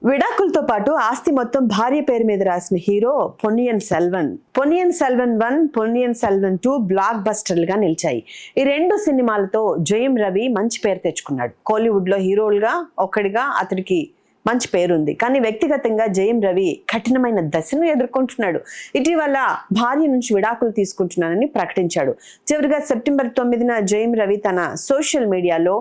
విడాకులతో పాటు ఆస్తి మొత్తం భార్య పేరు మీద రాసిన హీరో పొన్నియిన్ సెల్వన్ 1, పొన్నియిన్ సెల్వన్ 2 బ్లాక్ బస్టర్లుగా నిలిచాయి. ఈ రెండు సినిమాలతో జయం రవి మంచి పేరు తెచ్చుకున్నాడు. కోలీవుడ్ లో హీరోలుగా ఒక్కడిగా అతడికి మంచి పేరుంది. కానీ వ్యక్తిగతంగా జయం రవి కఠినమైన దశను ఎదుర్కొంటున్నాడు. ఇటీవల భార్య నుంచి విడాకులు తీసుకుంటున్నానని ప్రకటించాడు. చివరిగా సెప్టెంబర్ 9న జయం రవి తన సోషల్ మీడియాలో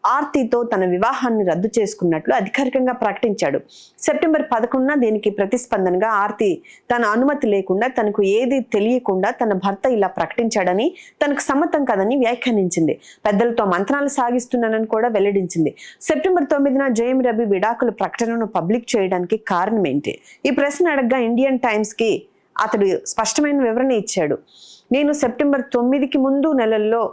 ఆర్తితో తన వివాహాన్ని రద్దు చేసుకున్నట్లు అధికారికంగా ప్రకటించాడు. సెప్టెంబర్ 11న దీనికి ప్రతిస్పందనగా ఆర్తి తన అనుమతి లేకుండా, తనకు ఏది తెలియకుండా తన భర్త ఇలా ప్రకటించాడని, తనకు సమ్మతం కాదని వ్యాఖ్యానించింది. పెద్దలతో మంత్రాలు సాగిస్తున్నానని కూడా వెల్లడించింది. సెప్టెంబర్ 9న జయం రవి విడాకుల ప్రకటనను పబ్లిక్ చేయడానికి కారణం ఏంటి? ఈ ప్రశ్న అడగ్గా ఇండియన్ టైమ్స్ కి అతడు స్పష్టమైన వివరణ ఇచ్చాడు. నేను సెప్టెంబర్ 9కి ముందు నెలల్లో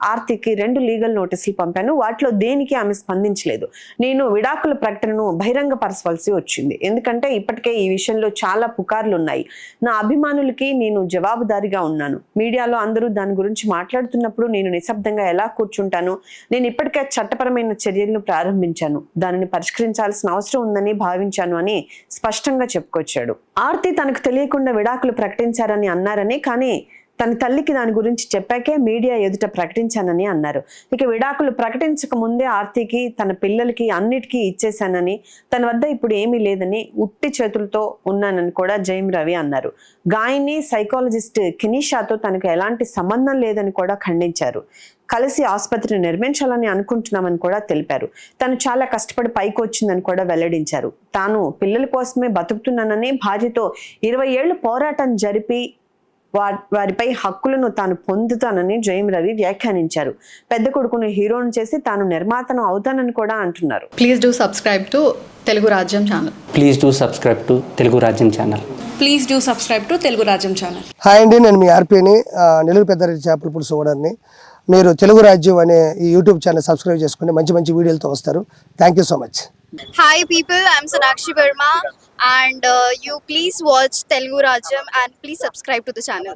ఆర్తికి 2 లీగల్ నోటీసులు పంపాను. వాటిలో దేనికి ఆమె స్పందించలేదు. నేను విడాకుల ప్రకటనను బహిరంగపరచవలసి వచ్చింది. ఎందుకంటే ఇప్పటికే ఈ విషయంలో చాలా పుకార్లు ఉన్నాయి. నా అభిమానులకి నేను జవాబుదారీగా ఉన్నాను. మీడియాలో అందరూ దాని గురించి మాట్లాడుతున్నప్పుడు నేను నిశ్శబ్దంగా ఎలా కూర్చుంటాను? నేను ఇప్పటికే చట్టపరమైన చర్యలను ప్రారంభించాను. దానిని పరిష్కరించాల్సిన అవసరం ఉందని భావించాను అని స్పష్టంగా చెప్పుకొచ్చాడు. ఆర్తి తనకు తెలియకుండా విడాకులు ప్రకటించారని అన్నారని, కానీ తన తల్లికి దాని గురించి చెప్పాకే మీడియా ఎదుట ప్రకటించానని అన్నారు. ఇక విడాకులు ప్రకటించక ముందే ఆర్తికి, తన పిల్లలకి అన్నిటికీ ఇచ్చేశానని, తన వద్ద ఇప్పుడు ఏమీ లేదని, ఉట్టి చేతులతో ఉన్నానని కూడా జయం రవి అన్నారు. గాయని సైకాలజిస్ట్ కినీషాతో తనకు ఎలాంటి సంబంధం లేదని కూడా ఖండించారు. కలిసి ఆసుపత్రిని నిర్మించాలని అనుకుంటున్నామని కూడా తెలిపారు. తను చాలా కష్టపడి పైకి వచ్చిందని కూడా వెల్లడించారు. తాను పిల్లల కోసమే బతుకుతున్నానని, భార్యతో 20 ఏళ్లు పోరాటం జరిపి వారిపై హక్కులను తాను పొందుతానని జయం రవి వ్యాఖ్యానించారు. పెద్ద కొడుకును హీరోను చేసి తాను నిర్మాతను అవుతానని కూడా అంటున్నారు. Please do subscribe to Telugu Rajyam channel. Please do subscribe to Telugu Rajyam channel. Please do subscribe to Telugu Rajyam channel. Hi అండి, నేను మీ ఆర్పీని, నెల్లూరు పెద్దారెడ్డి చేపల పులుసు ఓనర్ని. మీరు తెలుగు రాజ్యం అనే ఈ యూట్యూబ్ ఛానల్ సబ్స్క్రైబ్ చేసుకుని మంచి మంచి వీడియోలతో వస్తారు. Thank you so much. Hi people, I'm Sonakshi Verma and you please watch Telugu Rajyam and please subscribe to the channel.